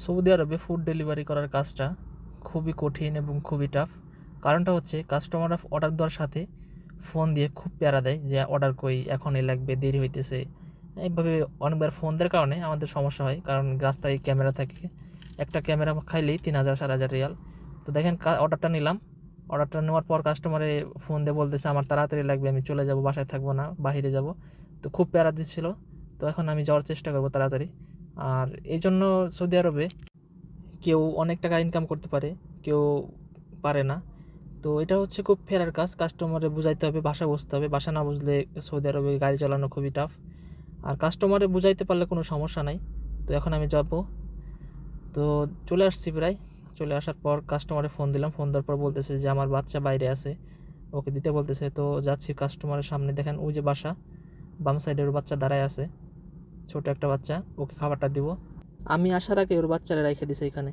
Saudi আরবে food delivery করার কাজটা খুবই কঠিন এবং খুবই টাফ। কারণটা হচ্ছে কাস্টমাররা অর্ডার দেওয়ার সাথে ফোন দিয়ে খুব প্যারা দেয় যে অর্ডার কই, এখনই লাগবে, দেরি হইতেছে। এইভাবে অনেকবার ফোন দেওয়ার কারণে আমাদের সমস্যা হয়, কারণ রাস্তায় ক্যামেরা থাকে। একটা ক্যামেরা খাইলেই 3,000 4,000 রিয়াল। তো দেখেন অর্ডারটা নিলাম, অর্ডারটা নেওয়ার পর কাস্টমারে ফোন দিয়ে বলতেছে আমার তাড়াতাড়ি লাগবে, আমি চলে যাব, বাসায় থাকবো না, বাহিরে যাব। তো খুব প্যারা দিচ্ছিল। তো এখন আমি যাওয়ার চেষ্টা করবো তাড়াতাড়ি। আর এই জন্য সৌদি আরবে কেউ অনেক টাকা ইনকাম করতে পারে, কেউ পারে না। তো এটা হচ্ছে খুব ফেরার কাজ, কাস্টমারে বুঝাইতে হবে, ভাষা বুঝতে হবে। ভাষা না বুঝলে সৌদি আরবে গাড়ি চালানো খুবই টাফ। আর কাস্টমারে বুঝাইতে পারলে কোনো সমস্যা নাই। তো এখন আমি যাব। তো চলে আসছি প্রায়। চলে আসার পর কাস্টমারে ফোন দিলাম, ফোন দেওয়ার পর বলতেছে যে আমার বাচ্চা বাইরে আছে, ওকে দিতে বলতেছে। তো যাচ্ছি কাস্টমারের সামনে, দেখেন ওই যে বাসা, বাম সাইডে ওর বাচ্চা দাঁড়ায় আছে, ছোট একটা বাচ্চা, ওকে খাবারটা দিব। আমি আসার আগে ওর বাচ্চারা রেখে দিছে এখানে।